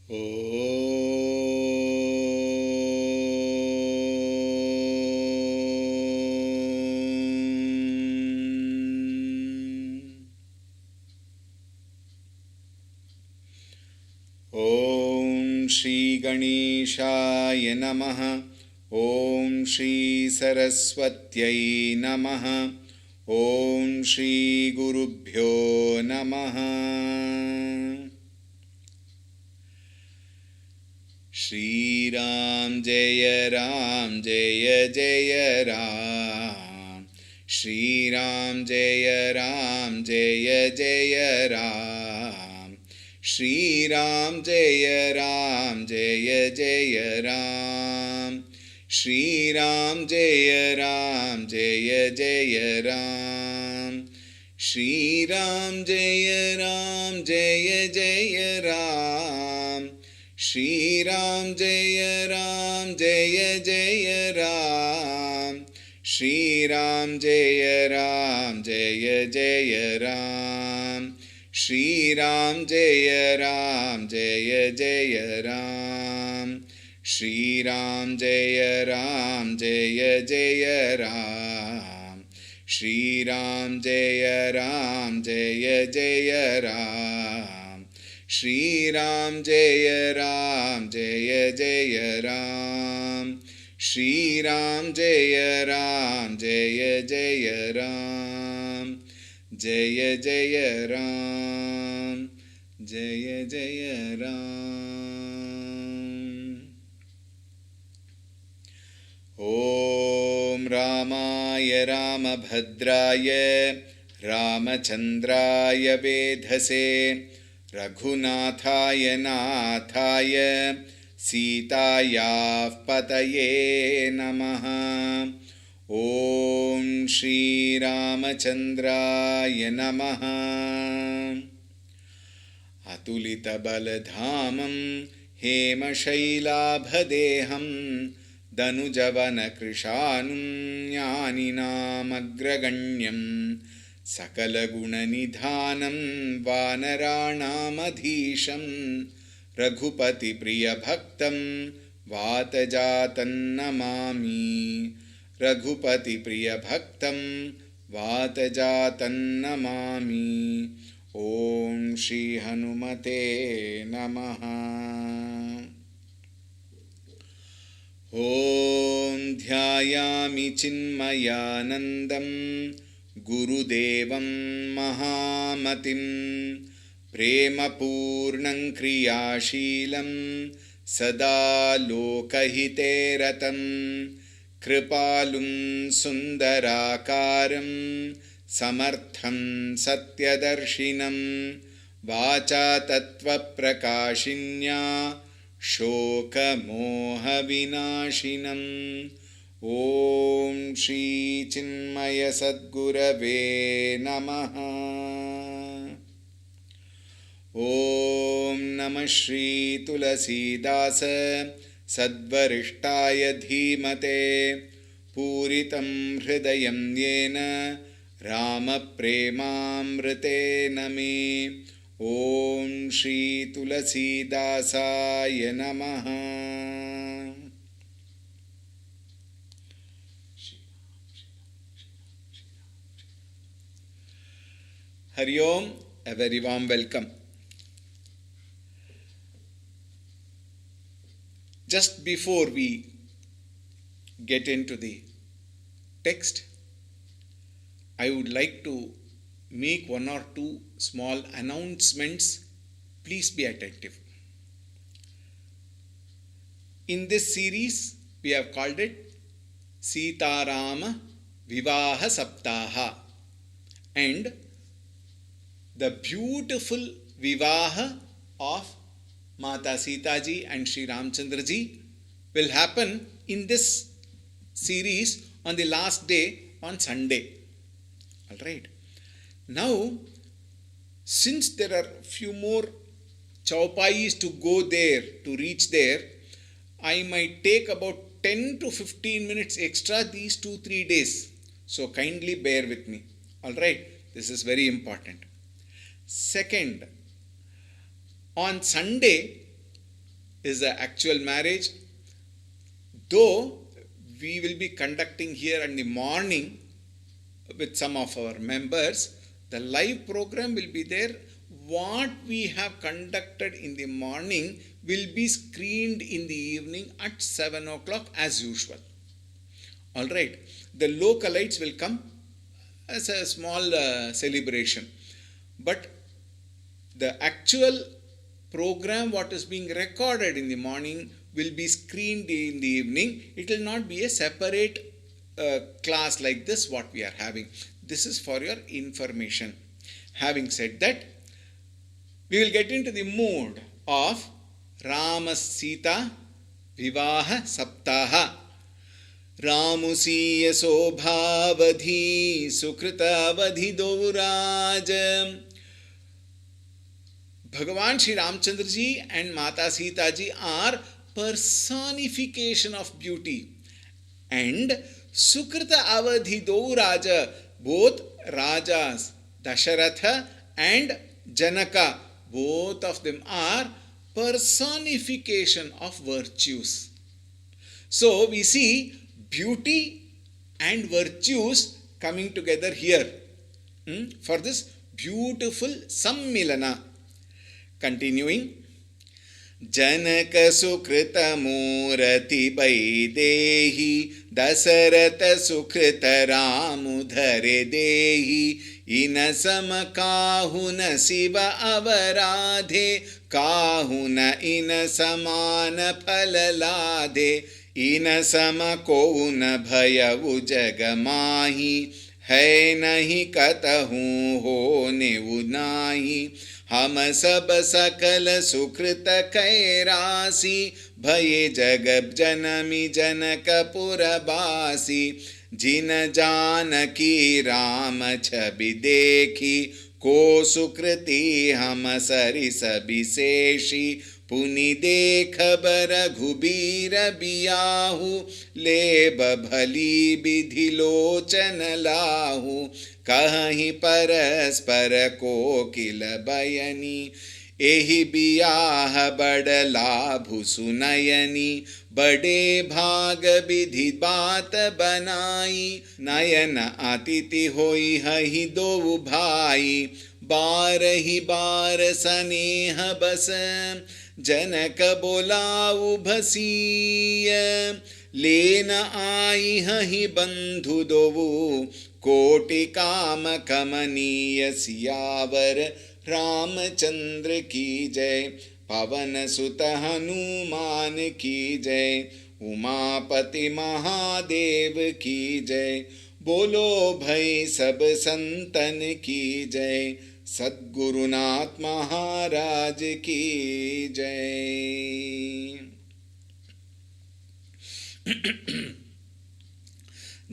Om Shri Ganeshaya Namaha. Om Shri Saraswatyai Namaha. Om Shri Gurubhyo Namaha. Shri Ram Jaya Ram Jaya Jaya Ram. Shri Ram Jaya Ram Jaya Jaya Ram. Shri Ram Jaya Ram Jaya Jaya Ram. Shri Ram Jaya Ram Jaya Jaya Ram. Shri Ram Jaya Ram Jaya Jaya Ram. Shri Ram Jaya Ram Jaya Jaya Ram. Shri Ram Jaya Ram Jaya Jaya Ram. Shri Ram Jaya Ram Jaya Jaya Ram. Shri Ram Jaya Ram Jaya Jaya Ram. Shri Ram Jaya Ram Jaya Jaya Ram. Shri Ram Jaya Ram Jaya Jaya Ram. Shri Ram Jaya Ram Jaya Jaya Ram. Jaya Jaya Ram. Jaya Jaya Ram. Om Ramaya Ramabhadraya Ramachandraya Vedhase Raghunathaya Nathaya Sitaya Pataye Namaha. Om Shri Ramachandraya Namaha. Atulita Baladhamam Hemashailaabhadeham Danujavana Krishanum Jnaninam Agraganyam Sakala Gunanidhanam Vanaranam Adhisham Raghupati Priya Bhaktam Vatajatan Namami. Raghupati Priya Bhaktam Vatajatan Namami. Om Shri Hanumate Namaha. Om Dhyayami Chinmayanandam Gurudevam Mahamatim Premapurnam Kriyashilam Sada Lokahite Ratam Kripalum Sundarakaram Samartham Satyadarshinam Vacha Tattva Prakashinya Shoka Moha Vinashinam. Om Shri Chinmaya Sadgurave Namaha. Om Namah Shri Tulsi Dasa Sadvarishtaya Dhimate Puritam Hridayam Yena Rama Premamrite Name. Om Shri Tulsi Dasaya Namaha. Hari Om, a very warm welcome. Just before we get into the text, I would like to make one or two small announcements. Please be attentive. In this series, we have called it Sitarama Vivaha Saptaha, and the beautiful Vivaha of Mata Sita ji and Sri Ramchandra ji will happen in this series on the last day on Sunday. Alright. Now, since there are few more chaupais to go there, to reach there, I might take about 10 to 15 minutes extra these 2-3 days. So kindly bear with me. Alright. This is very important. Second, on Sunday, is the actual marriage. Though we will be conducting here in the morning with some of our members, the live program will be there. What we have conducted in the morning will be screened in the evening at 7 o'clock as usual. Alright, the localites will come as a small celebration. But the actual program, what is being recorded in the morning, will be screened in the evening. It will not be a separate class like this what we are having. This is for your information. Having said that, we will get into the mood of Rama Sita Vivaha Saptaha. Ramusiya Sobhavadhi Sukritavadhi Dovraj. Bhagavan Shri Ramchandra ji and Mata Sita ji are personification of beauty. And Sukrita Avadhi Dovraj, both Rajas, Dasharatha and Janaka, both of them are personification of virtues. So we see beauty and virtues coming together here for this beautiful Sammilana. Continuing, Janaka Sukrita Murati Baidehi Dasarata Sukrita Ramudhare Dehi Inasama Kahuna Siva Avaradhe Kahuna Inasamana Phalalade Inasama Kouna Bhaya Ujagamahi Hai Nahi Katahu Ho Nevunahi हम सब सकल सुकृत कैरासी भये जगब जनमी जनकपुरबासी जिन जानकी राम छवि देखी को सुकृति हम सरिस विशेषी पुनि देख बर घुबीर बियाहु लेब भली विधि लोचन लाहु कहीं परस्पर कोकिल बयनी एहि बियाह बड़ लाभु सुनयनी बड़े भाग विधि बात बनाई नयन अतिथि होई हहि दो भाई बारहि बार सनेह बस जनक बोलाऊ भसीय लेन आई हहि बंधु दोवु कोटि काम कमनीय सियावर रामचंद्र की जय पवन सुत हनुमान की जय उमापति महादेव की जय बोलो भई सब संतन की जय सद्गुरुनाथ महाराज की जय.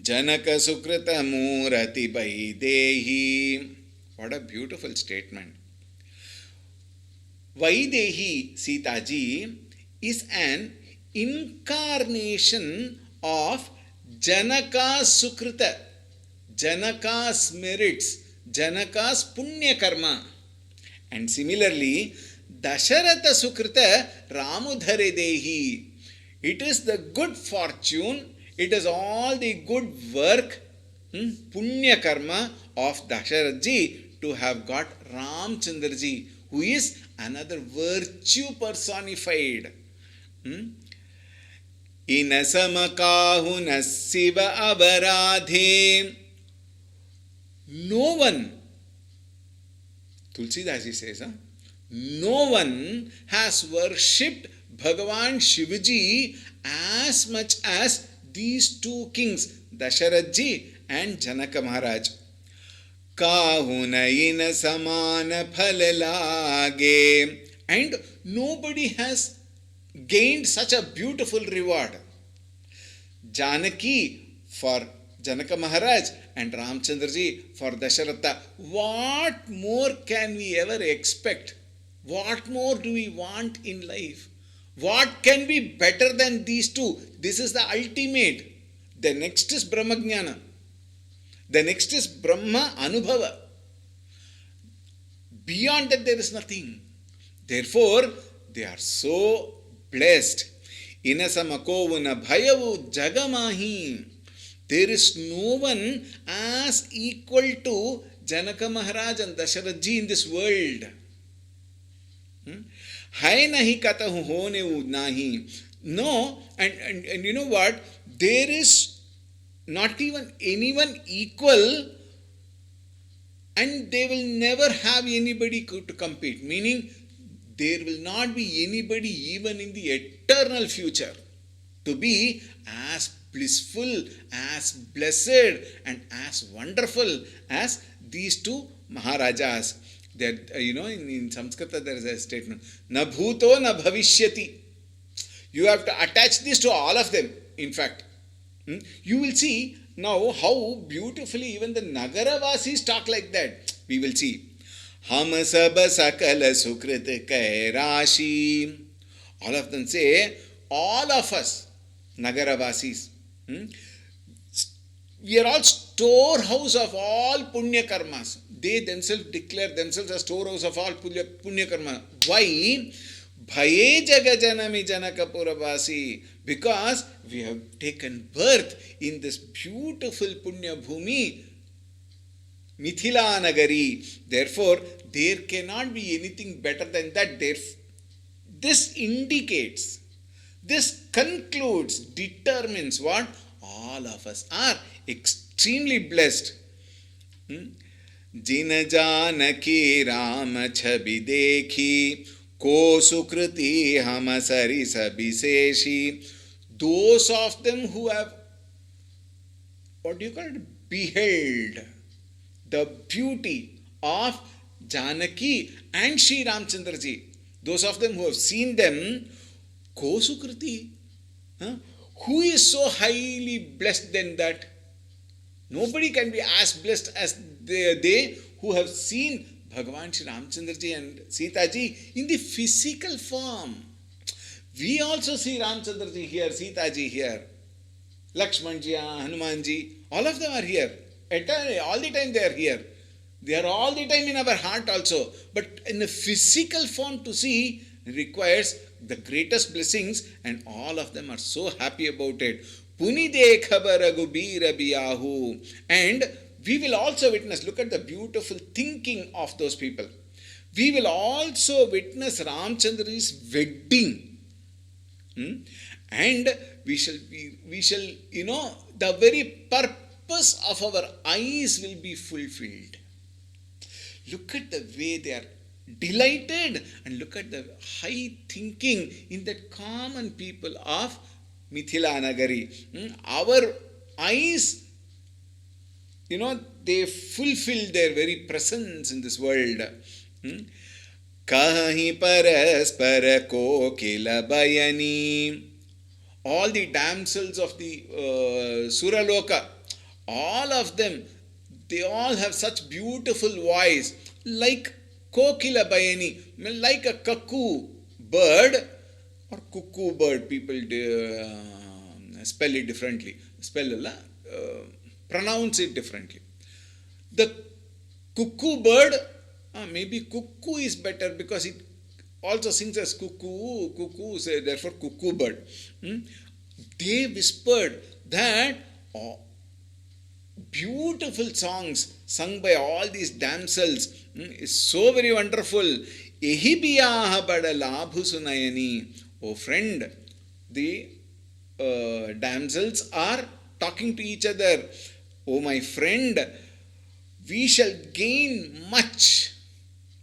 Janaka Sukrita Murati Vaidehi. What a beautiful statement. Vaidehi Sita ji is an incarnation of Janaka's Sukrita, Janaka's merits, Janaka's Punya Karma. And similarly, Dasharatha Sukrita Ramudhare Dehi. It is the good fortune, it is all the good work, Punya Karma of Dasharatha ji to have got Ramchandra ji, who is another virtue personified. Inasamakahu Siva Avaradhe. No one, Tulsi Dasi says, no one has worshipped Bhagavan Shivaji as much as these two kings, Dasharatha ji and Janaka Maharaj. Kahuna ina samana phalalage. And nobody has gained such a beautiful reward. Janaki for Janaka Maharaj and Ramchandra ji for Dasharatha. What more can we ever expect? What more do we want in life? What can be better than these two? This is the ultimate. The next is Brahmajnana. The next is Brahma Anubhava. Beyond that there is nothing. Therefore, they are so blessed. Inasamakovuna bhayavu jagamahi. There is no one as equal to Janaka Maharaj and Dasharatha ji in this world. Hai nahi katahu hone nahi. No, and you know what? There is not even anyone equal, and they will never have anybody to compete. Meaning, there will not be anybody even in the eternal future to be as blissful, as blessed, and as wonderful as these two Maharajas. That in Sanskrit there is a statement: "Na bhuto na bhavishyati." You have to attach this to all of them. In fact, you will see now how beautifully even the Nagaravasis talk like that. We will see. Hum sab sakala sukrit kai rashi. All of them say, all of us, Nagaravasis, we are all storehouse of all punya karmas. They themselves declare themselves as storehouse of all punya karma. Why? Bhaye jagajanami janakapurabasi. Because we have taken birth in this beautiful punya bhumi, Mithila Nagari. Therefore, there cannot be anything better than that. This indicates, this concludes, determines what? All of us are extremely blessed. Jina janaki Rama chhabi dekhi, ko sukriti hamasari sabiseshi. Those of them who have, what do you call it, beheld the beauty of Janaki and Sri Ramchandraji, those of them who have seen them, ko sukriti, who is so highly blessed than that? Nobody can be as blessed as they who have seen Bhagavan Sri Ramchandraji and Sita ji in the physical form. We also see Ramchandraji here, Sita ji here, Lakshmanji, Hanumanji, all of them are here. All the time they are here. They are all the time in our heart also. But in a physical form to see requires the greatest blessings, and all of them are so happy about it. Punide khabar agubira biyahu. And we will also witness, look at the beautiful thinking of those people. We will also witness Ramchandra's wedding. And we shall, the very purpose of our eyes will be fulfilled. Look at the way they are delighted, and look at the high thinking in that common people of Mithila Nagari. Our eyes, they fulfill their very presence in this world. Kahi paraspara kokila bayani. All the damsels of the Suraloka, all of them, they all have such beautiful voice, like kokila bayani, like a cuckoo bird, or cuckoo bird, people spell it differently, pronounce it differently. The cuckoo bird, maybe cuckoo is better because it also sings as cuckoo, so therefore cuckoo bird. They whispered that beautiful songs sung by all these damsels is so very wonderful. Ehi biyaha bada labhu sunayani. Oh friend, the damsels are talking to each other. Oh my friend, we shall gain much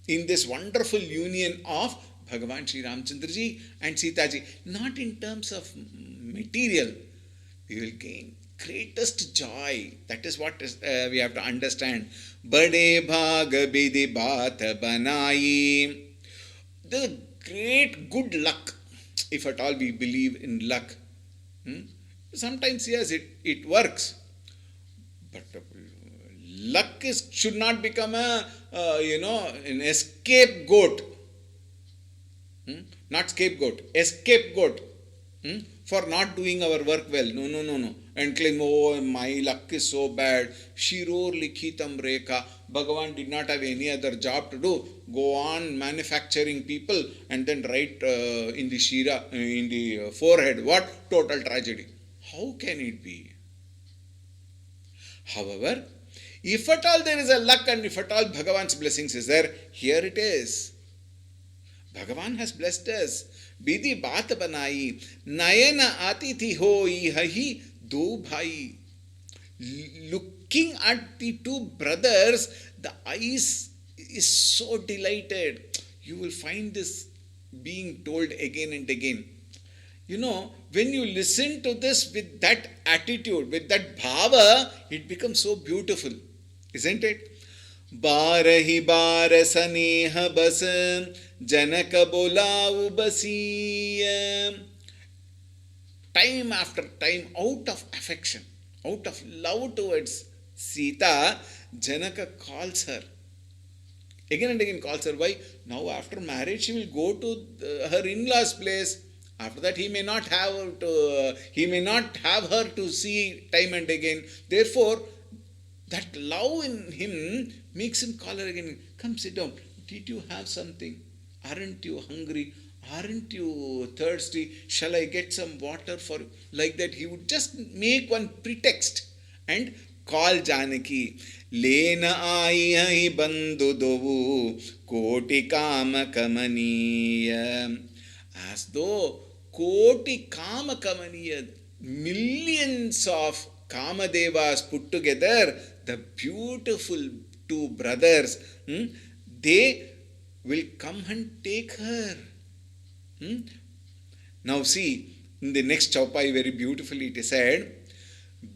in this wonderful union of Bhagavan Sri Ramchandraji and Sita ji. Not in terms of material. We will gain greatest joy. That is what we have to understand. Bade bhag bidi baat banai. The great good luck, if at all we believe in luck. Sometimes, yes, it works. But luck should not become an scapegoat. Not scapegoat, scapegoat. For not doing our work well. No. And claim, oh, my luck is so bad. Shiror likhitam rekha. Bhagavan did not have any other job to do. Go on manufacturing people and then write in the shira, in the forehead. What total tragedy. How can it be? However, if at all there is a luck and if at all Bhagavan's blessings is there, here it is. Bhagavan has blessed us. Bidi baat banai, nayana atithi hoi hahi do bhai. Looking at the two brothers, the eyes is so delighted. You will find this being told again and again. You know, when you listen to this with that attitude, with that bhava, it becomes so beautiful, isn't it? बारहि बार सनेह बस जनक बोलाऊ बसीय. Time after time, out of affection, out of love towards Sita, Janaka calls her. Again and again calls her. Why? Now after marriage she will go to her in-laws' place. After that he may not have her to see time and again. Therefore, that love in him makes him call her again. Come sit down. Did you have something? Aren't you hungry? Aren't you thirsty? Shall I get some water for you? Like that he would just make one pretext and call Janaki. Lena aayi hai bandhu dovu koti kama kamaniya. As though koti kama kamaniya, millions of Kamadevas put together, the beautiful two brothers, they will come and take her. Now see, in the next chaupai very beautifully it is said,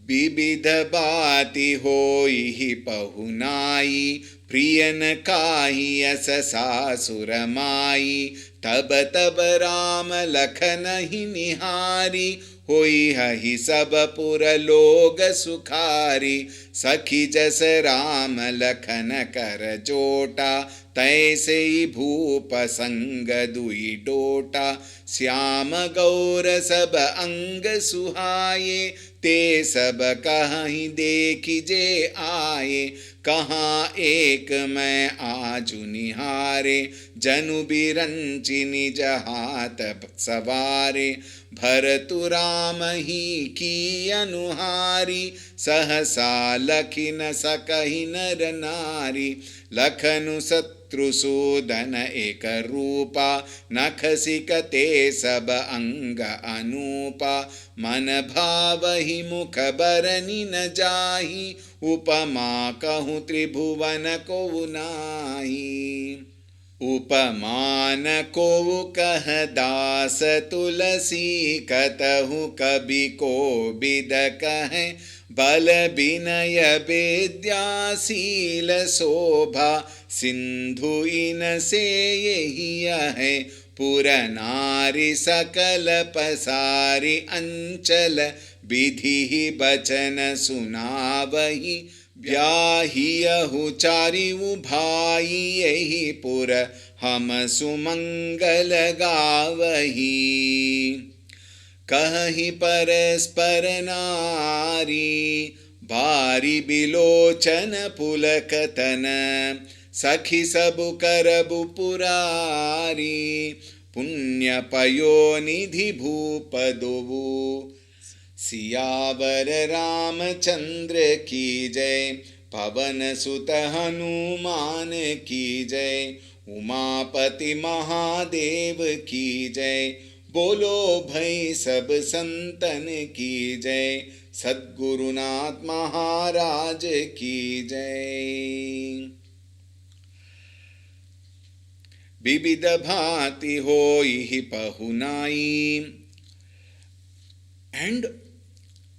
Bibidha bati hoi pahunai priyan kahi asasa suramai tab tab rama lakhana hi nihari होई हहि सब पुर लोग सुखारी सखी जस राम लखन कर जोटा तैसे ही भूप संग दुई डोटा श्याम गौर सब अंग सुहाये ते सब कहीं देखिजे आए कहाँ एक मैं आजु निहारे जनु बिरंचि निज हाथ सवारे भरतु राम ही की अनुहारी सहसा लखि न सकहि नर नारी लखनु शत्रुसूदन एक रूपा नखसिक ते सब अंग अनूपा मन भावहि मुख बरनि न जाहि उपमा कहूँ त्रिभुवन को नाही उपमान को कह दास तुलसी कतहु कवि को बिद कहे बल विनय विद्याशील शोभा सिंधु इन से यही है पुर नारी सकल पसारी अंचल विधि बचन सुनावही ब्याहियहु चारिउ भाई यही पुर हम सुमंगल गावही कहि परस्पर नारी बारी बिलोचन पुलकतन सखी सबु करबु पुरारी पुण्य पयोनिधि भूप दोवु सियावर रामचंद्र की जय पवन सुत हनुमान की जय उमापति महादेव की जय बोलो भई सब संतन की जय सद्गुरुनाथ महाराज की जय विविध भांति होई पहुनाई. And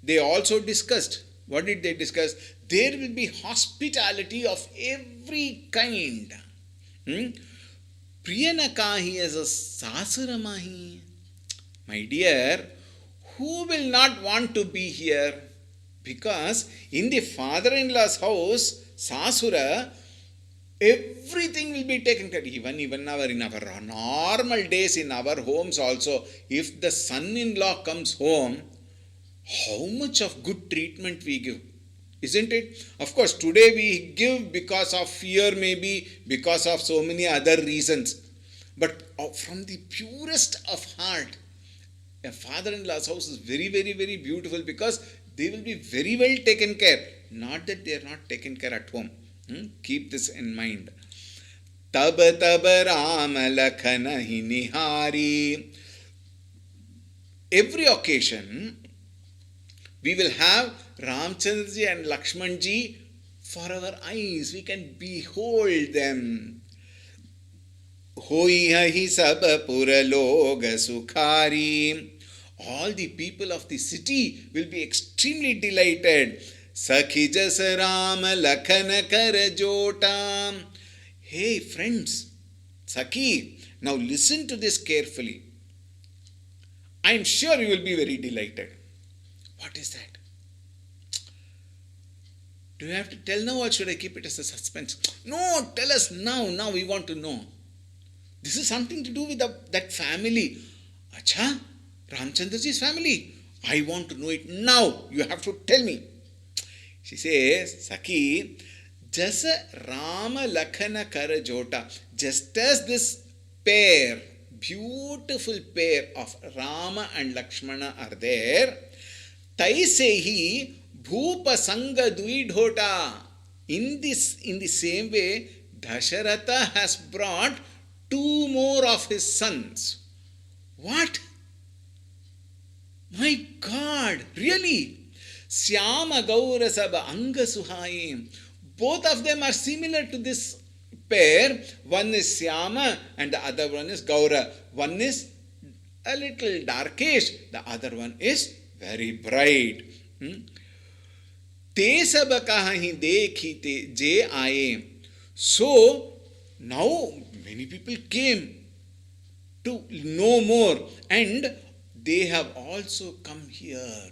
they also discussed, what did they discuss? There will be hospitality of every kind. Priyanakahi as a Sasuramahi. My dear, who will not want to be here? Because in the father-in-law's house, Sasura, everything will be taken care of. Even in our normal days, in our homes also, if the son-in-law comes home, how much of good treatment we give. Isn't it? Of course, today we give because of fear, maybe because of so many other reasons. But from the purest of heart, a father-in-law's house is very, very, very beautiful because they will be very well taken care. Not that they are not taken care at home. Keep this in mind. Tab tab Ram Lakhana hi nihari. Every occasion, we will have Ramchandraji and Lakshmanji for our eyes. We can behold them. Hoi hi sab pura loga sukhari. All the people of the city will be extremely delighted. Sakhi jas Ram Lakhana kar jota. Hey friends, Sakhi, now listen to this carefully. I am sure you will be very delighted. What is that? Do you have to tell now or should I keep it as a suspense? No, tell us now. Now we want to know. This is something to do with that family. Acha, Ramchandraji's family. I want to know it now. You have to tell me. She says, Sakhi, Jasa Rama Lakhana Kara Jota. Just as this pair, beautiful pair of Rama and Lakshmana are there, Taisehi Bhupa Sanga Duidhota. In the same way, Dasharatha has brought 2 more of his sons. What? My God, really? Syama Gaura Saba Anga Suhayim. Both of them are similar to this pair. One is Syama and the other one is Gaura. One is a little darkish, the other one is very bright. Te sab kahahi dekhite je aaye. So now many people came to know more and they have also come here.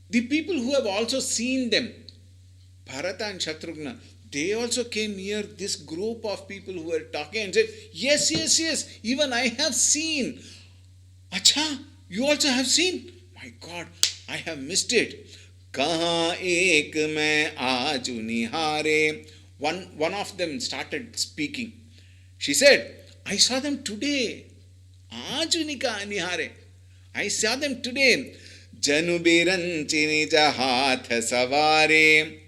The people who have also seen them, Bharata and Shatrughna, they also came here, this group of people who were talking and said, yes, yes, yes, even I have seen. Acha, you also have seen? My God, I have missed it. Kaha ek main aaj nihare. One of them started speaking. She said, I saw them today. Aaj nihare. I saw them today. Janubiran chinija hath savare.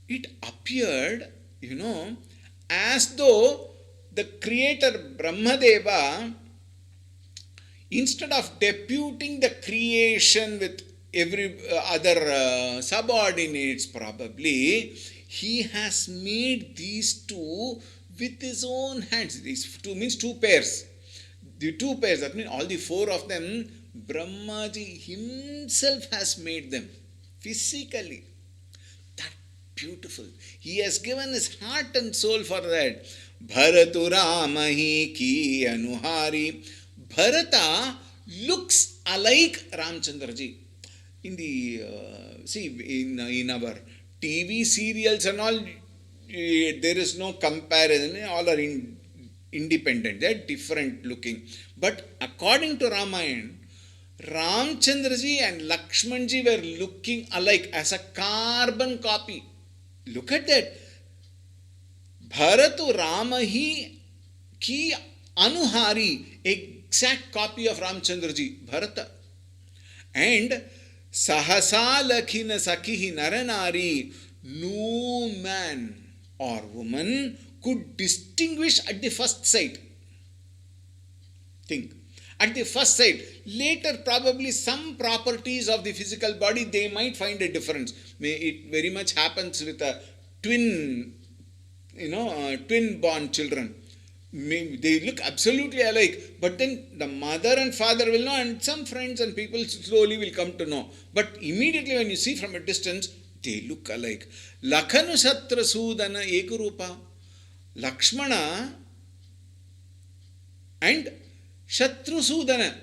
It appeared, as though the creator Brahmadeva, instead of deputing the creation with every other subordinates probably, he has made these 2 with his own hands. These 2 means 2 pairs. The 2 pairs, that means all the 4 of them, Brahmaji himself has made them physically. That beautiful. He has given his heart and soul for that. Bharatu Ramahi ki anuhari. Bharata looks alike Ramchandraji. In the, in our TV serials and all, there is no comparison. All are independent. They are different looking. But according to Ramayana, Ramchandraji and Lakshmanji were looking alike as a carbon copy. Look at that. Bharatu Ramahi ki anuhari. Exact copy of Ramchandraji, Bharata. And Sahasa Lakhina Sakhihi Naranari. No man or woman could distinguish at the first sight. Think. At the first sight. Later, probably some properties of the physical body, they might find a difference. It very much happens with a twin born children. They look absolutely alike, but then the mother and father will know, and some friends and people slowly will come to know. But immediately when you see from a distance, they look alike. Lakhanu Satra Sudana Ekurupa. Lakshmana and Shatru Sudana.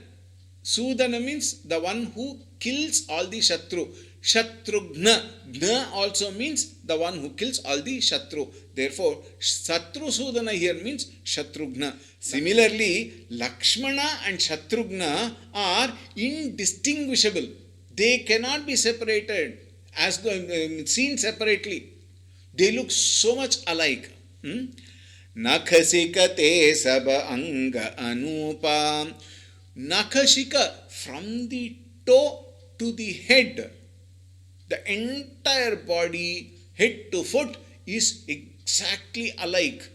Sudana means the one who kills all the Shatru. Shatrughna. Gna also means the one who kills all the Shatru. Therefore, Shatru Sudana here means Shatrughna. Similarly, Lakshmana and Shatrughna are indistinguishable. They cannot be separated as though seen separately. They look so much alike. Nakhasika te sab anga anupa. Nakhashika, from the toe to the head, the entire body, head to foot, is exactly alike.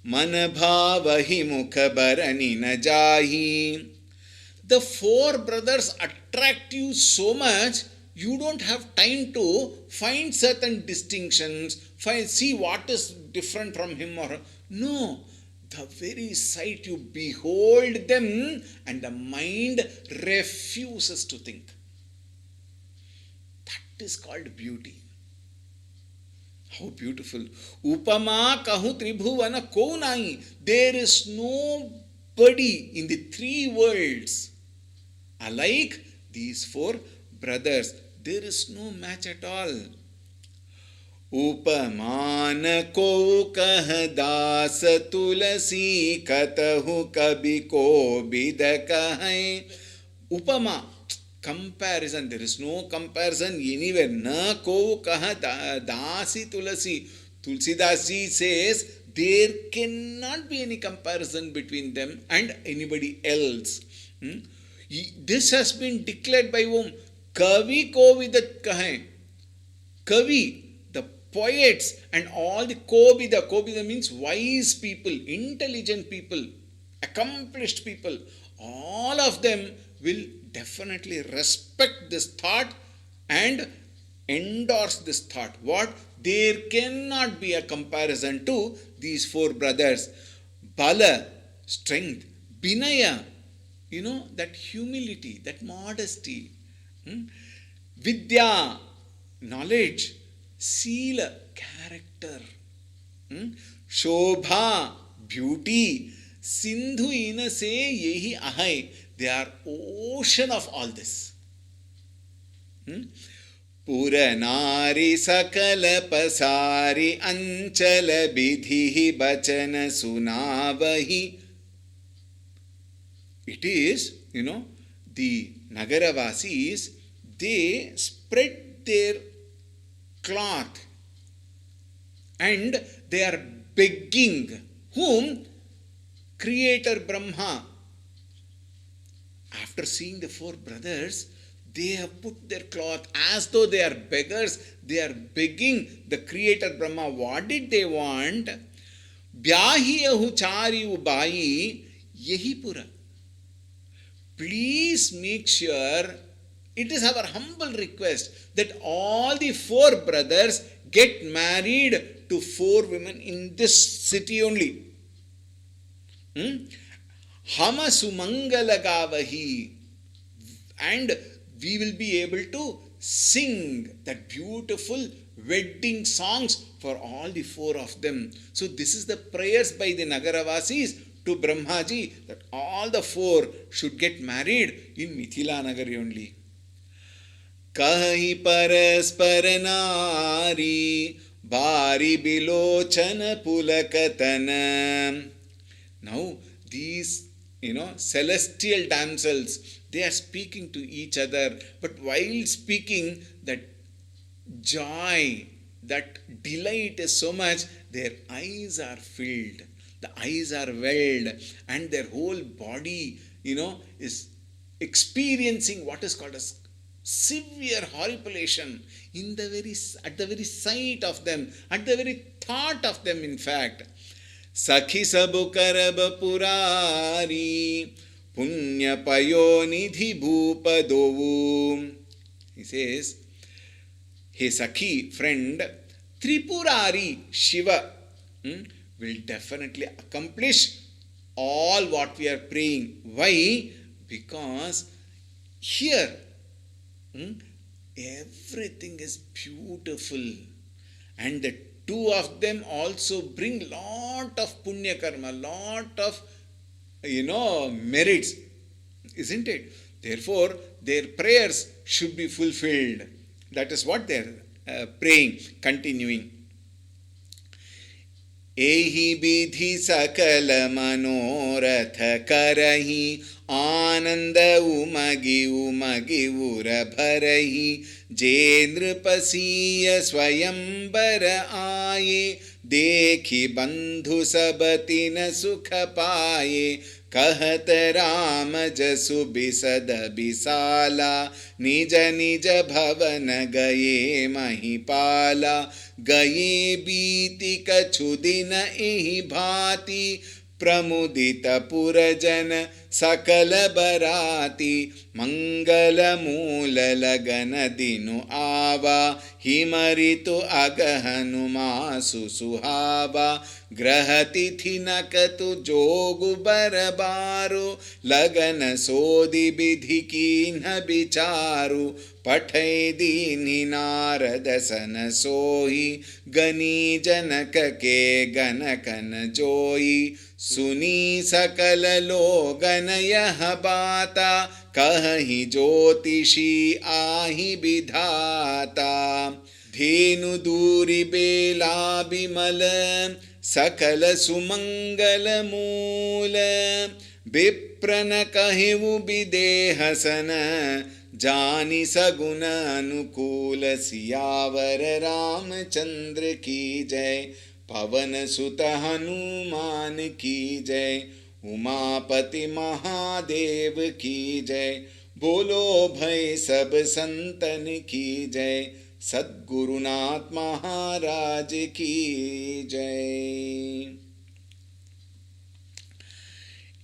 Manabhavahi mukhabarani najahi. The four brothers attract you so much, you don't have time to find certain distinctions, see what is different from him or her. No, the very sight you behold them and the mind refuses to think. That is called beauty. How beautiful. Upama kahu tribhuvana ko nahi. There is nobody in the three worlds alike these four brothers. There is no match at all. Upaman ko kah das tulsi katahu kabi ko bida kahai. Upama, comparison. There is no comparison anywhere. Na ko kaha dasi tulsi. Tulsidas ji says there cannot be any comparison between them and anybody else. This has been declared by whom? Kavi kovidat kahe. Kavi, the poets and all the kobida. Kobida means wise people, intelligent people, accomplished people. All of them will definitely respect this thought and endorse this thought. What? There cannot be a comparison to these four brothers. Bala, strength. Binaya, that humility, that modesty. Vidya, knowledge. Sila, character. Shobha, beauty. Sindhu ina se yehi ahai. They are ocean of all this. Puranari sakala pasari anchala bidhi bachana sunavahi. It is, the Nagaravasis, they spread their cloth and they are begging whom? Creator Brahma. After seeing the four brothers, they have put their cloth as though they are beggars. They are begging the Creator Brahma. What did they want? Byahiyahu chari ubai yehi pura. Please make sure, it is our humble request that all the four brothers get married to four women in this city only. Hama sumangalagavahi. And we will be able to sing that beautiful wedding songs for all the four of them. So this is the prayers by the Nagaravasis to Brahmaji that all the four should get married in Mithila Nagari only. Kahi paraspara nari bari bilochana pulakatana. Now these, celestial damsels, they are speaking to each other. But while speaking, that joy, that delight is so much, their eyes are filled. The eyes are welled and their whole body, is experiencing what is called as severe horripilation at the very sight of them, at the very thought of them, in fact. Sakhi sabu karab purari punya payo nidhi bhupa dovu. He says, hey Sakhi, friend, Tripurari Shiva will definitely accomplish all what we are praying. Why? Because here everything is beautiful, and the two of them also bring lot of punya karma, lot of merits, isn't it? Therefore their prayers should be fulfilled. That is what they are praying, continuing. एहि विधि सकल मनोरथ करहि, आनंद उमगि उमगि उर भरहि। जे नृपसीय स्वयंवर आये, देखि बंधु सब तिन सुख पाये। कहत राम जसु बिसद बिसाला, निज निज भवन गए महिपाला। गए बीति कछु दिन एहि भांति, प्रमुदित पुरजन सकल बराती। मंगल मूल लगन दिनु आवा, हिम ऋतु अगहनु मासु सुहावा। ग्रह तिथि नकतु जोगु बरबारो, लगन सोदि विधि कीन्ह विचारु। पठै दीनि नारद सन सोई, गनी जनक के गनकन जोई। सुनी सकल लोगन यह बाता, कहि ज्योतिषी आहि विधाता। धेनु दूरि बेला बिमल, सकल सुमंगल मूल। विप्र न कहिउ विदेह सन, जानि सगुन अनुकूल। सियावर रामचंद्र की जय, पवन सुत हनुमान की जय। उमापति महादेव की जय, बोलो भई सब संतन की जय। सद्गुरुनाथ महाराज की जय।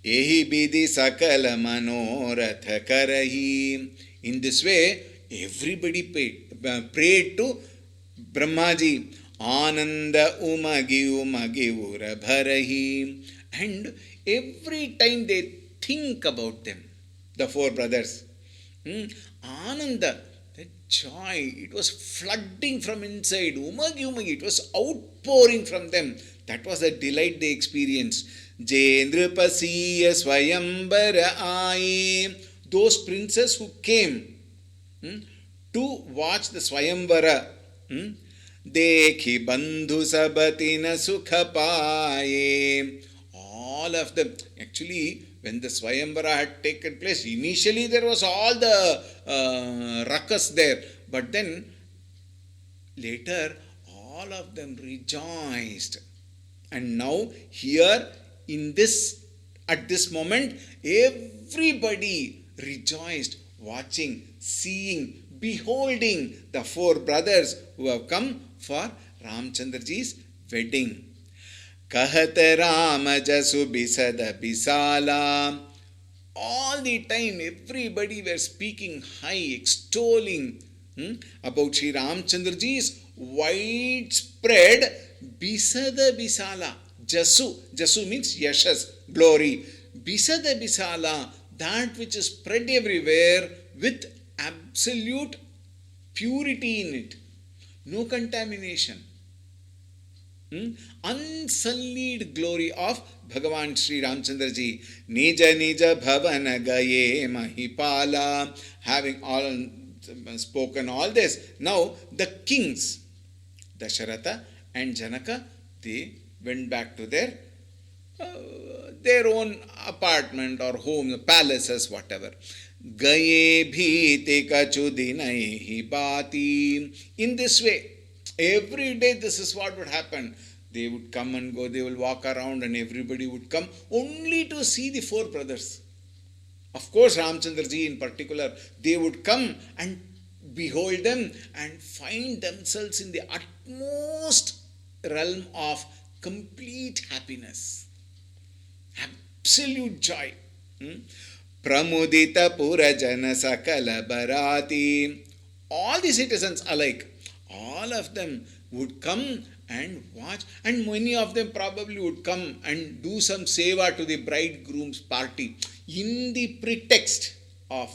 एहि विधि सकल मनोरथ करहि. In this way, everybody prayed to Brahmaji. Ananda umagi umagi ura bharahi. And every time they think about them, the four brothers, Ananda, that joy, it was flooding from inside. Umagi umagi, it was outpouring from them. That was the delight they experienced. Jendrupasiya swayambara aaye. Those princes who came to watch the swayambara, dekhi bandhu sabatina sukha paye. All of them, actually, when the swayambara had taken place, initially there was all the ruckus there, but then later all of them rejoiced. And now here in this, at this moment, everybody rejoiced, watching, seeing, beholding the four brothers who have come for Ramchandraji's wedding. Kahat Rama Jasu Bisada Bisala. All the time, everybody were speaking high, extolling about Sri Ramchandraji's widespread Bisada Bisala. Jasu means Yashas, glory. Bisada Bisala, that which is spread everywhere with absolute purity in it. No contamination. Unsullied glory of Bhagavan Sri Ramchandraji. Nija Nija Bhavana Gaye Mahipala. Having all spoken all this, now the kings, Dasharatha and Janaka, they went back to their own apartment or home, palaces, whatever. Gaye bhiti kachudinaihi bati. In this way, every day this is what would happen. They would come and go, they will walk around and everybody would come only to see the four brothers. Of course, Ramchandraji in particular, they would come and behold them and find themselves in the utmost realm of complete happiness, absolute joy. Pramudita Purajana Sakala Bharati. All the citizens alike, all of them would come and watch, and many of them probably would come and do some seva to the bridegroom's party. In the pretext of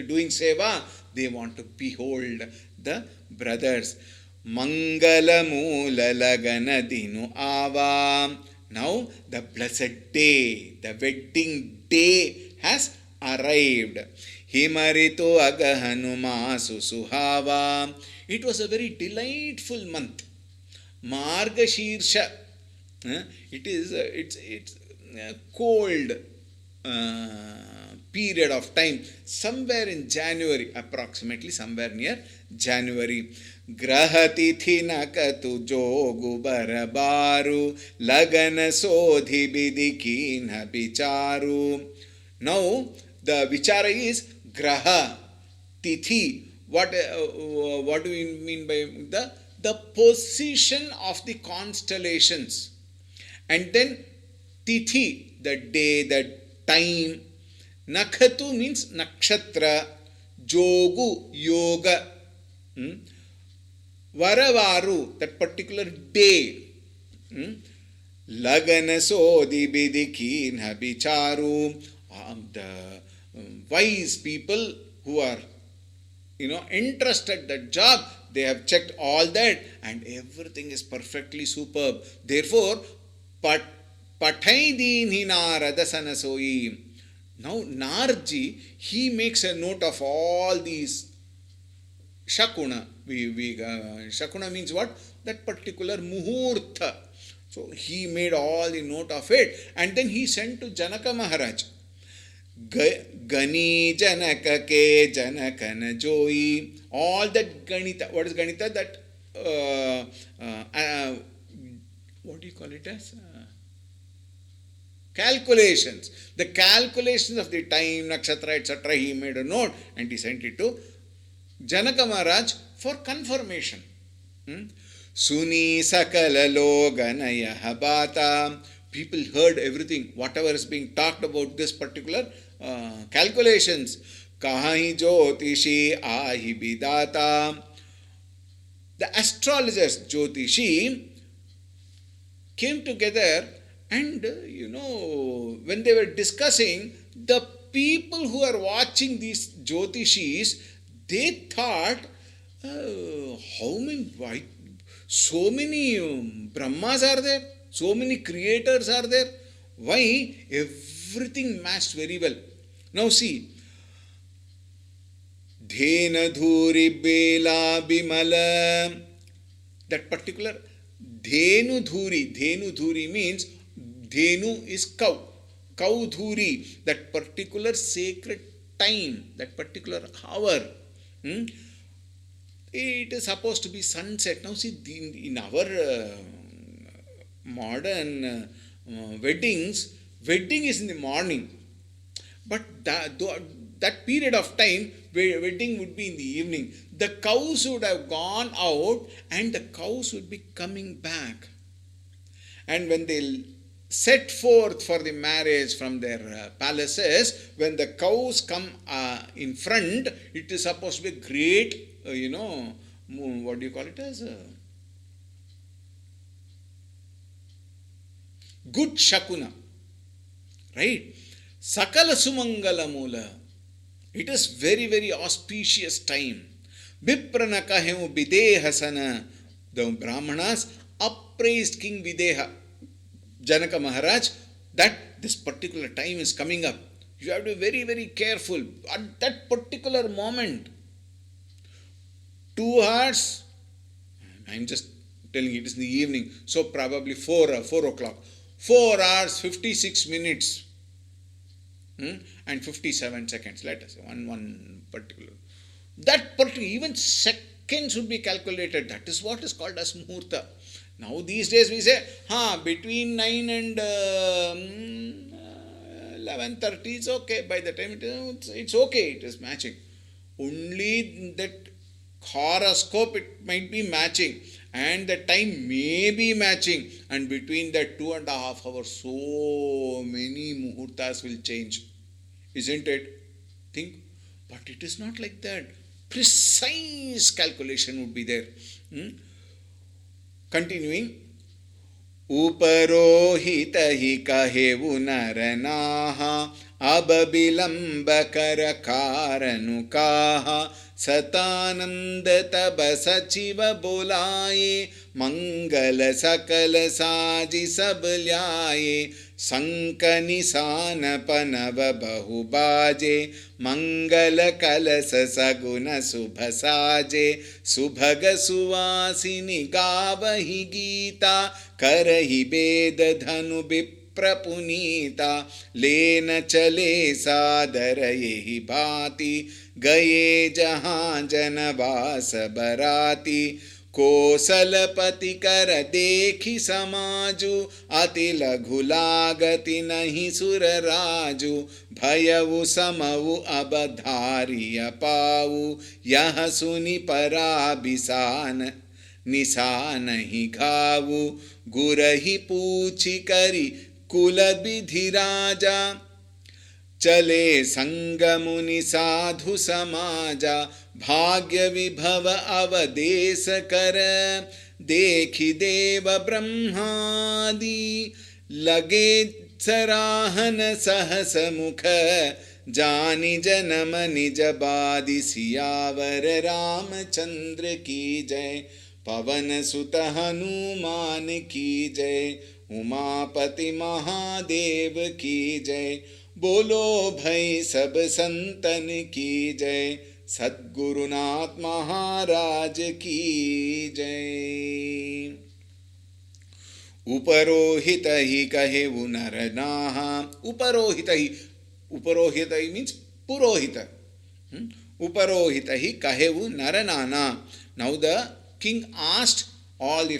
doing seva, they want to behold the brothers. Mangala Moola Lagana Dinu Ava. Now the blessed day, the wedding day has arrived. Himaritu Agahanuma Susuhava. It was a very delightful month. Margashirsha, It is it's cold period of time, somewhere in January, approximately somewhere near January. Grahatithi nakatu jogu barabaru lagana sodhi bidikina bicharu. Now the vichara is graha tithi. What do we mean by the position of the constellations, and then tithi, the day, the time. Nakhatu means nakshatra, jogu, yoga, varavaru, that particular day. Lagana sodhi bidikin habicharu. The wise people who are interested that job, they have checked all that and everything is perfectly superb. Therefore, Pathaidini Narada Sanasoi. Now Narji, he makes a note of all these Shakuna. Shakuna means what? That particular Muhurtha. So he made all the note of it and then he sent to Janaka Maharaj. Gani Janaka ke Janakana Joi. All that Ganita. What is Ganita? That what do you call it as? Calculations. The calculations of the time, nakshatra, etc. He made a note and he sent it to Janaka Maharaj for confirmation. Suni sakala loganaya habata. People heard everything, whatever is being talked about this particular calculations. Kahi jyotishi ahi bidata. The astrologers, Jyotishi, came together and, when they were discussing, the people who are watching these Jyotishis, they thought, why so many Brahmas are there? So many creators are there? Why everything matched very well? Now see, Dhena Dhuri Bela Bimala, that particular Dhenu Dhuri means Dhenu is cow. Cow Dhuri, that particular sacred time, that particular hour. It is supposed to be sunset. Now see, in our modern weddings, wedding is in the morning. But that period of time, wedding would be in the evening. The cows would have gone out and the cows would be coming back. And when they set forth for the marriage from their palaces, when the cows come in front, it is supposed to be a great, what do you call it as? Good Shakuna. Right? Sakala Sumangala Mula. It is very, very auspicious time. Viprana kahemu Videhasana. The Brahmanas appraised King Videha, Janaka Maharaj, that this particular time is coming up. You have to be very, very careful. At that particular moment, 2 hours, I'm just telling you, it is in the evening, so probably 4 o'clock. 4 hours, 56 minutes and 57 seconds, let us say, one particular. That particular, even seconds would be calculated. That is what is called as Muhurta. Now these days we say, between 9 and 11:30 is okay. By the time it's okay, it is matching. Only that horoscope it might be matching and the time may be matching, and between that 2.5 hours so many muhurtas will change, isn't it? Think, but it is not like that. Precise calculation would be there. Continuing, Uparohita hi kahevu naranaha ababilambakara karanukaha satananda tabasachiva bolaye mangala sakala saji sablyaye शङ्खनिशानपनव बहुबाजे मङ्गलकलश सगुन शुभसाजे सुभग सुवासिनि गावहि गीता करहि वेद धनु प्रपुनीता लेन चले सादर यही भांति गए जहाँ जनवास बराती कोसलपति कर देखी समाजु अति लघु लागति नहीं सुर राजु भयउ समउ अब धारिय पाऊ यह सुनि पराबिसान निशान ही घावु गुरहि पूछि करी कुल विधि राजा चले संग मुनि साधु समाजा भाग्य विभव अवदेश कर देखि देव ब्रह्मादि लगे सराहन सहस मुख जानी जन्म निज बादि सियावर रामचंद्र की जय पवन सुत हनुमान की जय उमापति महादेव की जय बोलो भाई सब संतन की जय सद्गुरुनाथ महाराज की जय। उपरोहित ही कहे वो नर नाहा उपरोहित ही मीन्स पुरोहित उपरोहित ही कहे वो नर नाना। Now the king asked all the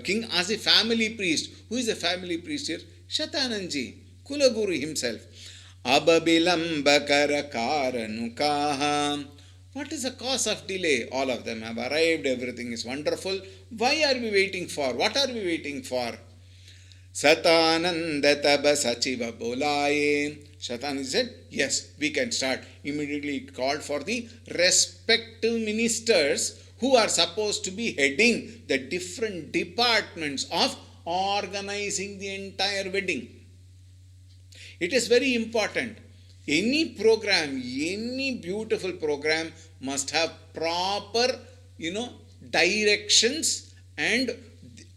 king asked the family priest. Who is the family priest here? Shatananji, Kulaguru himself. Ab bilamb kar karanu kaha. What is the cause of delay? All of them have arrived, everything is wonderful. Why are we waiting for? What are we waiting for? Satananda taba sachiva bolaye. Shatananda said, yes, we can start. Immediately called for the respective ministers who are supposed to be heading the different departments of organizing the entire wedding. It is very important. Any program, any beautiful program must have proper, directions, and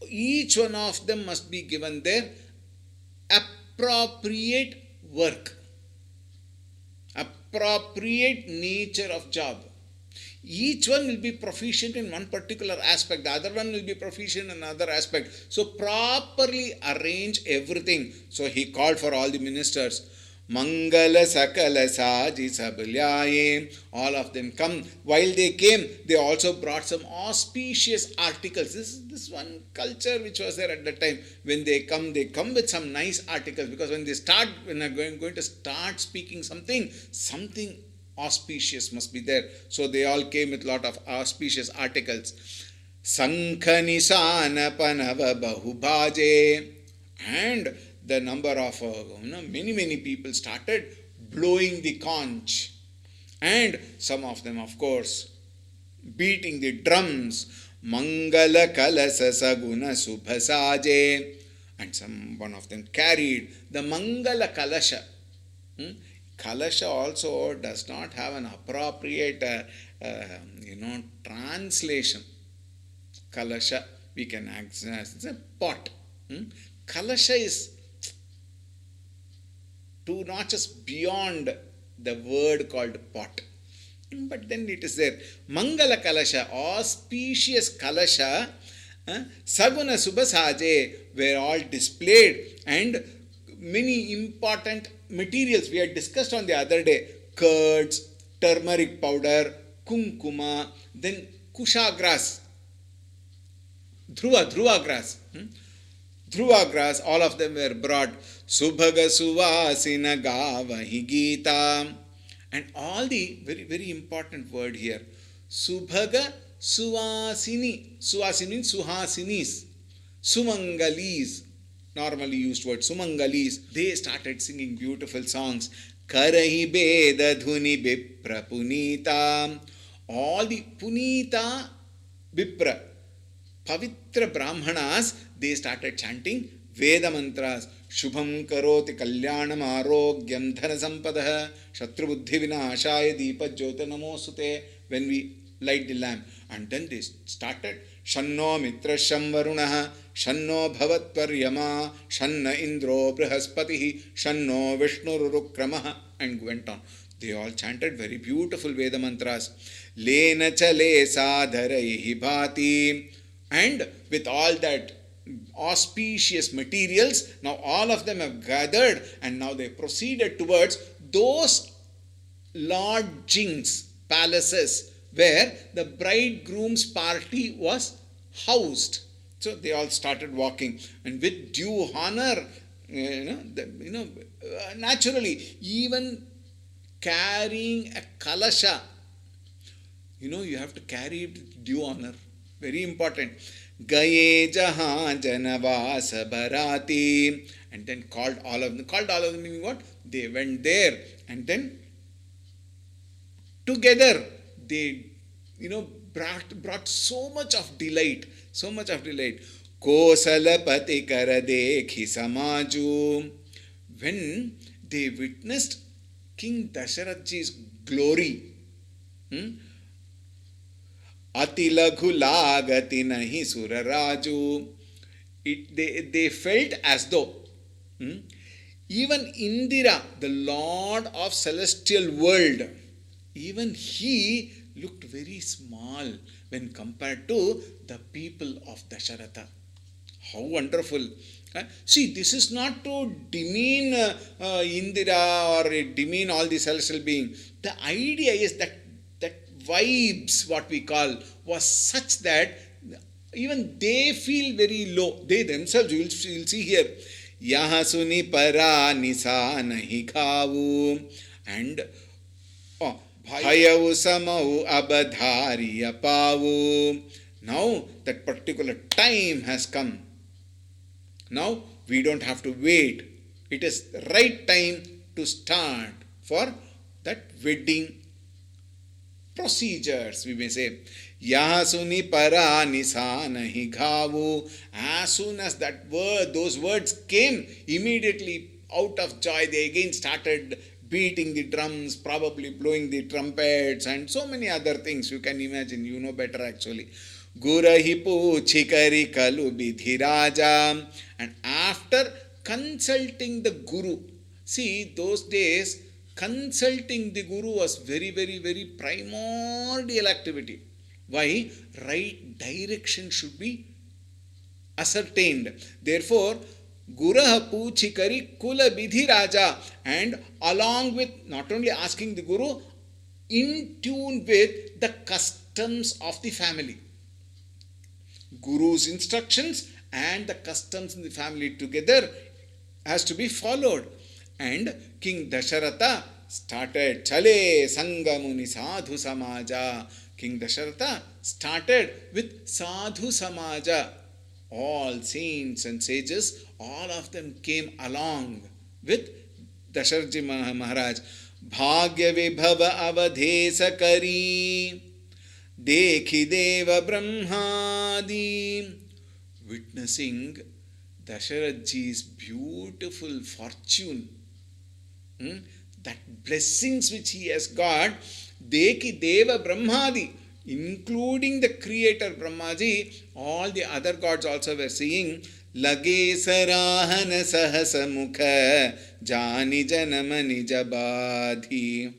each one of them must be given their appropriate work, appropriate nature of job. Each one will be proficient in one particular aspect, the other one will be proficient in another aspect. So properly arrange everything. So he called for all the ministers. Mangala Sakala Saji Sabalyaye. All of them come. While they came, they also brought some auspicious articles. This one culture which was there at that time. When they come with some nice articles, because when they're going to start speaking something auspicious must be there. So they all came with lot of auspicious articles. Sankhanisana Panava Bahubhaje. And the number of many people started blowing the conch, and some of them, of course, beating the drums. Mangala Kalasa Saguna Subhasaje. And one of them carried the Mangala Kalasha. Kalasha also does not have an appropriate translation. Kalasha we can access, it's a pot. Kalasha is two notches beyond the word called pot. But then it is there. Mangala Kalasha, auspicious Kalasha, Saguna Subhasaje were all displayed, and many important materials we had discussed on the other day. Curds, turmeric powder, kumkuma, then kusha grass, dhruva grass. Dhruva grass, all of them were brought. Subhaga Suvasina Gavahi Gita. And all the very, very important word here. Subhaga Suvasini. Suvasini means Suhasinis. Sumangalis. Normally used word. Sumangalis. They started singing beautiful songs. Karahi Beda Dhuni Bipra Punita. All the Punita Bipra, Pavitra Brahmanas, they started chanting Veda mantras. Shubham karoti kalyanam arogyam dhana sampadaha shatrubuddhi vinashaya deepa jyota namosute. When we light the lamp. And then they started, Shanno Mitra Shamvarunah, Shanno Bhavatvaryama, Shanna Indro Brihaspatihi, Shanno Vishnurukramaha, and went on. They all chanted very beautiful Veda mantras. Lena Chale Sadharaihi Bhati. And with all that auspicious materials, now all of them have gathered, and now they proceeded towards those lodgings, palaces, where the bridegroom's party was housed. So they all started walking, and with due honor, naturally, even carrying a kalasha, you have to carry it with due honor. Very important. Gaye jahan janavasa bharati. And then called all of them. Called all of them meaning what? They went there, and then together they brought so much of delight. So much of delight. Kosalapati karadekhi samaju. When they witnessed King Dasharathaji's glory, Ati laghu lagati nahi suraraju. They felt as though even Indira, the Lord of celestial world, even he looked very small when compared to the people of Dasharatha. How wonderful. See, this is not to demean Indira or demean all the celestial beings. The idea is that vibes, what we call, was such that even they feel very low. They themselves, you will see here, Yaha suni para nisa nahi khavu, and bhayavu samau abadhariya pavu. Now that particular time has come. Now we don't have to wait. It is the right time to start for that wedding procedures, we may say. Yasuni para nisa nahi ghavu. As soon as those words came, immediately out of joy they again started beating the drums, probably blowing the trumpets, and so many other things you can imagine. You know better actually. Gurahipu chikari kalu bidhiraja. And after consulting the Guru, see, those days consulting the Guru was very, very, very primordial activity. Why? Right direction should be ascertained. Therefore, Guraha Puchikari Kula Bidhi Raja, and along with not only asking the Guru, in tune with the customs of the family. Guru's instructions and the customs in the family together has to be followed. And King Dasharatha started Chale Sangamuni Sadhu Samaja. King Dasharatha started with Sadhu Samaja. All saints and sages, all of them came along with Dasharatha Maharaj. Bhagya Vibhava Avadhesa Kari Dekhi Deva Brahmadi. Witnessing Dasharathaji's beautiful fortune, that blessings which he has got, Dekhi Deva Brahmadi, including the creator Brahmaji, all the other gods also were saying, Lage Sarahana Sahasa Mukha Jani Janamani Jabadhi.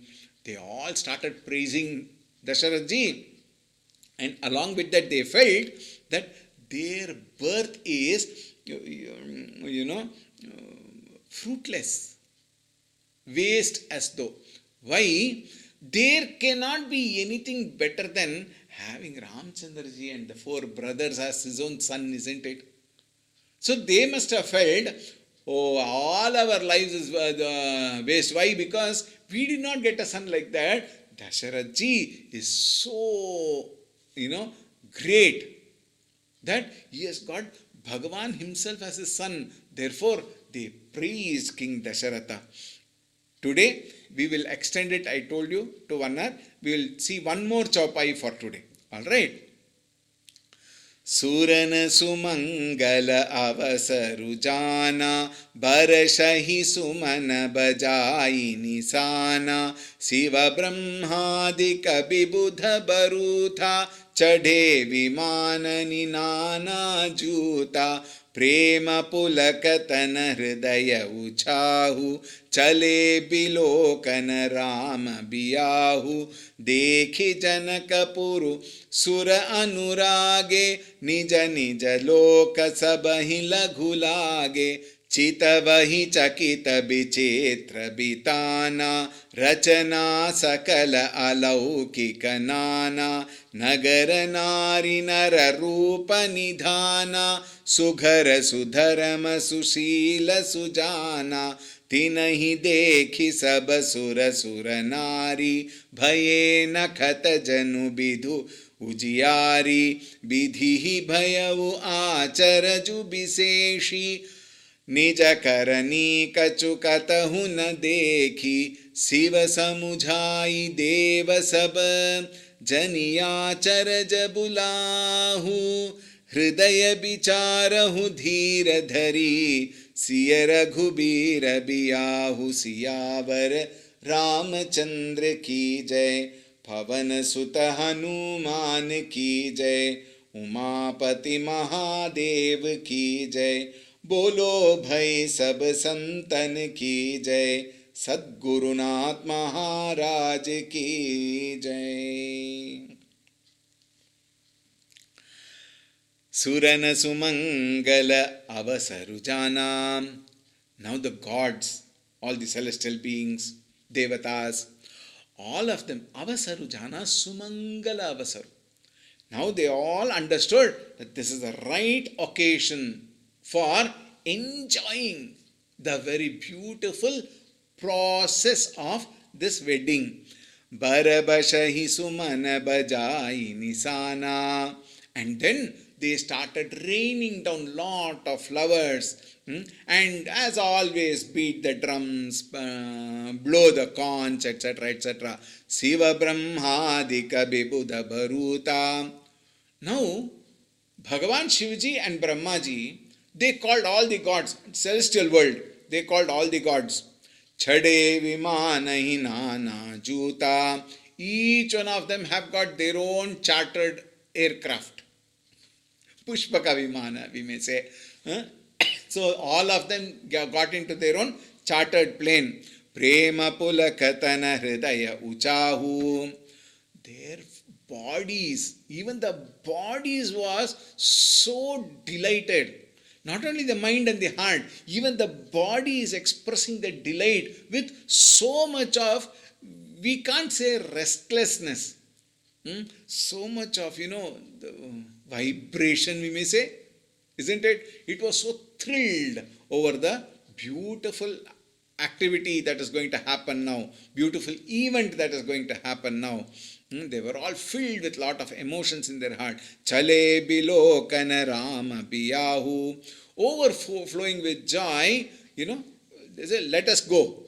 They all started praising Dasharathaji, and along with that they felt that their birth is, fruitless, waste as though. Why? There cannot be anything better than having Ramchandraji and the four brothers as his own son, isn't it? So they must have felt, oh, all our lives is waste. Why? Because we did not get a son like that. Dasharathaji is so, great that he has got Bhagavan himself as his son. Therefore, they praised King Dasharatha. Today, we will extend it, I told you, to 1 hour. We will see one more chaupai for today. Alright. सुरन सुमंगल अवसरु जाना, बरसहि सुमन बजाई निसाना। शिव ब्रह्मादिक विबुध बरूथा, चढ़े विमान निनाना जूता। प्रेम पुलकतन हृदय उछाहु, चले बिलोकन राम बियाहु। देखि जनकपुरु सुर अनुरागे, निज निज लोक सबहि लघु लागे। चितवहि चकित विचित्र बिताना, रचना सकल अलौकिक नाना। नगर नारी नर रूप निधाना, सुघर सुधर्म सुशील सुजाना। तिनहि देखि सब सुर सुर नारी, भये नखत जनु बिधु उजियारी। विधि भयउ आचरजु विशेषी, निज करनी कछु कतहु न देखी। शिव समुझाई देव सब, जनियाचरज बुलाहु। हृदय विचारहु धीर धरी, सिय रघुबीर बियाहु। सियावर रामचंद्र की जय, पवन सुत हनुमान की जय। उमापति महादेव की जय, बोलो भाई सब संतन की जय। सद्गुरुनाथ महाराज की जय। सुरन सुमंगल अवसरु जाना. Now the gods, all the celestial beings, devatas, all of them, avasaru jana sumangala avasaru. Now they all understood that this is the right occasion for enjoying the very beautiful process of this wedding. Barabashahi sumana bajai nisana. And then they started raining down lot of flowers, and as always beat the drums, blow the conch, etc., etc. Siva Brahmadika Bibuddha Bharuta. Now Bhagavan Shivji and Brahmaji, they called all the gods, celestial world, they called all the gods. Chade Vimana Hinana Juta. Each one of them have got their own chartered aircraft. Pushpaka Vimana, we may say. So all of them got into their own chartered plane. Prema Pulakatana Hridaya Uchahu. Their bodies, even the bodies was so delighted. Not only the mind and the heart, even the body is expressing the delight with so much of, we can't say restlessness. So much of, the vibration, we may say, isn't it? It was so thrilled over the beautiful activity that is going to happen now, beautiful event that is going to happen now. They were all filled with lot of emotions in their heart. Chale bilokana rama biyahu. Overflowing with joy, they say, let us go.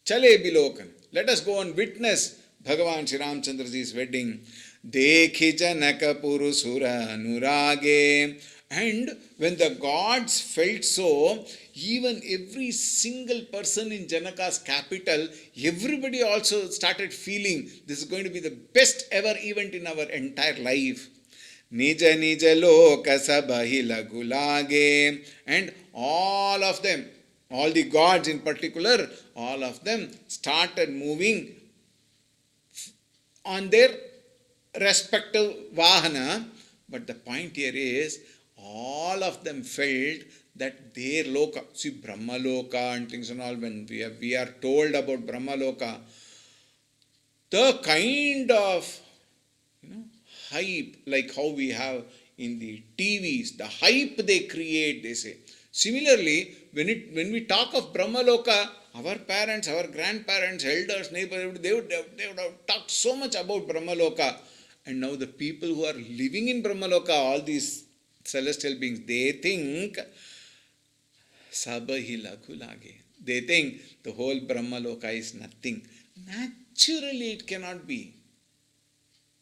Chale bilokana. Let us go and witness Bhagavan Shri Ramchandraji's wedding. Dekhi janaka purusura anurage. And when the gods felt so, even every single person in Janaka's capital, everybody also started feeling this is going to be the best ever event in our entire life. Nija nija loka sabahi lagulage. And all of them, all the gods in particular, all of them started moving on their respective vahana. But the point here is, all of them felt that their loka, see Brahma loka and things and all, when we are told about Brahma loka, the kind of hype, like how we have in the TVs, the hype they create, they say. Similarly, when we talk of Brahma loka, our parents, our grandparents, elders, neighbors, they would have talked so much about Brahma loka. And now the people who are living in Brahma loka, all these celestial beings, they think sabahi lagulage. They think the whole Brahma loka is nothing. Naturally, it cannot be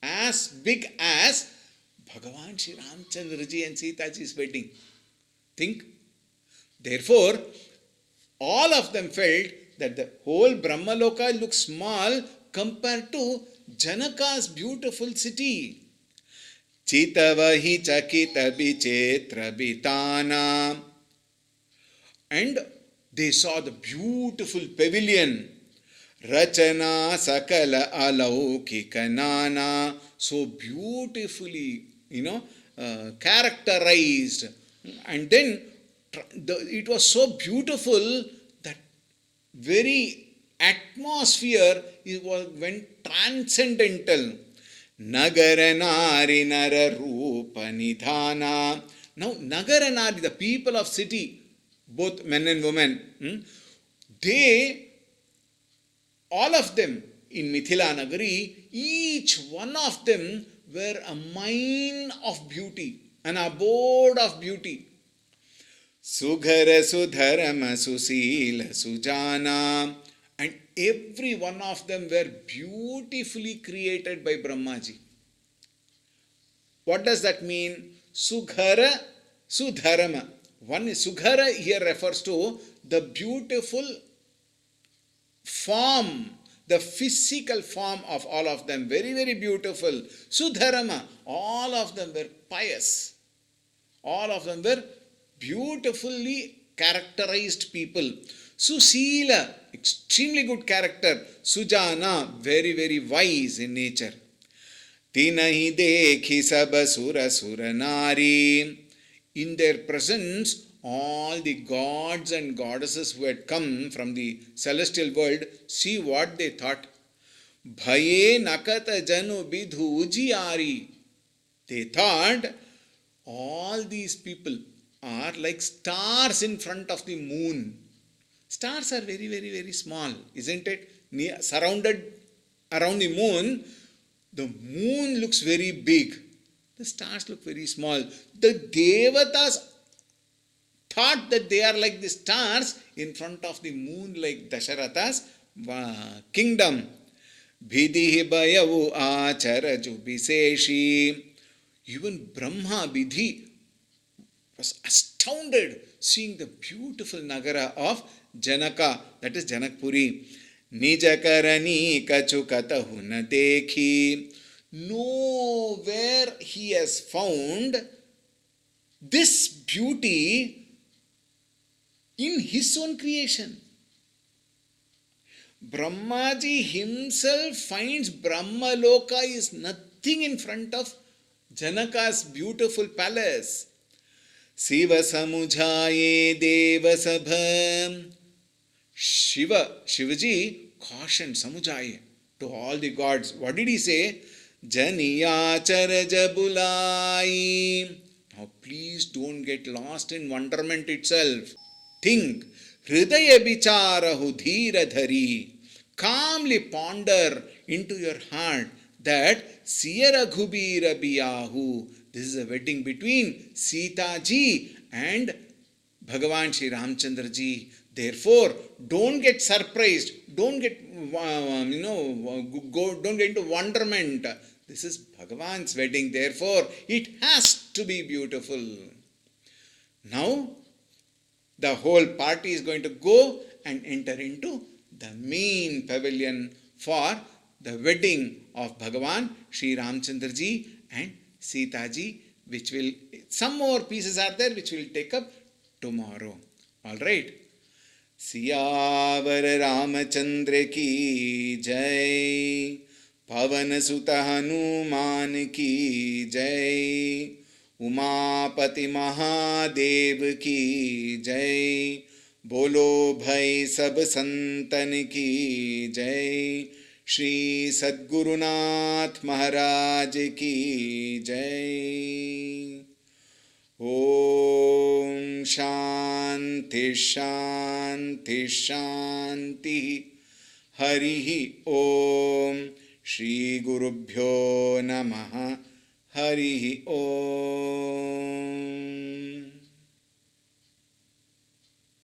as big as Bhagavan Shri Ramchandraji and Sitaji's wedding. Think. Therefore, all of them felt that the whole Brahmaloka looks small compared to Janaka's beautiful city. Chitavahi chakita bichetra bitana. And they saw the beautiful pavilion. Rachana sakala alaukika nana. So beautifully, characterized. And then it was so beautiful that very atmosphere went transcendental. Nagara nari nara rupa nidhana. Now Nagara nari, the people of city, both men and women, all of them in Mithila Nagari, each one of them were a mine of beauty, an abode of beauty. Sughara Sudharama Susila Sujana. And every one of them were beautifully created by Brahmaji. What does that mean? Sughara Sudharama. One is Sughara here refers to the beautiful form, the physical form of all of them. Very, very beautiful. Sudharama. All of them were pious. All of them were beautifully characterized people. Susila, extremely good character. Sujana, very, very wise in nature. Tinahi dekhi sabasura suranari. In their presence, all the gods and goddesses who had come from the celestial world, see what they thought. Bhaye nakata janu bidhu ujiyari. They thought all these people are like stars in front of the moon. Stars are very, very, very small, isn't it? Surrounded around the moon looks very big. The stars look very small. The Devatas thought that they are like the stars in front of the moon, like Dasharatha's kingdom. Bhidhi bayavu acharaju biseshi. Even Brahma Bidhi was astounded seeing the beautiful Nagara of Janaka, that is Janakpuri. Nijakarani kachukatahu na dekhi. Nowhere he has found this beauty in his own creation. Brahmaji himself finds Brahmaloka is nothing in front of Janaka's beautiful palace. Siva Samujaye Deva Sabha. Shivaji cautioned Samujaye to all the gods. What did he say? Janiyachara Jabulai. Now please don't get lost in wonderment itself. Think. Hridaya bicharahu dhira dhari. Calmly ponder into your heart that Siya Raghubira biyahu. This is a wedding between Sita ji and Bhagavan Shri Ramchandra ji. Therefore, don't get surprised. Don't get don't get into wonderment. This is Bhagavan's wedding. Therefore, it has to be beautiful. Now, the whole party is going to go and enter into the main pavilion for the wedding of Bhagavan Shri Ramchandra ji and Sita ji, which will, some more pieces are there which we will take up tomorrow. All right. Siyavar Ramachandra ki jai, Pavan Sutta Hanuman ki jai, Umapati Mahadev ki jai, Bolo Bhai Sab Santan ki jai, Shri Sadgurunath Maharaj ki jai. Om Shanti Shanti Shanti. Harihi Om. Shri Gurubhyo Namaha. Harihi Om.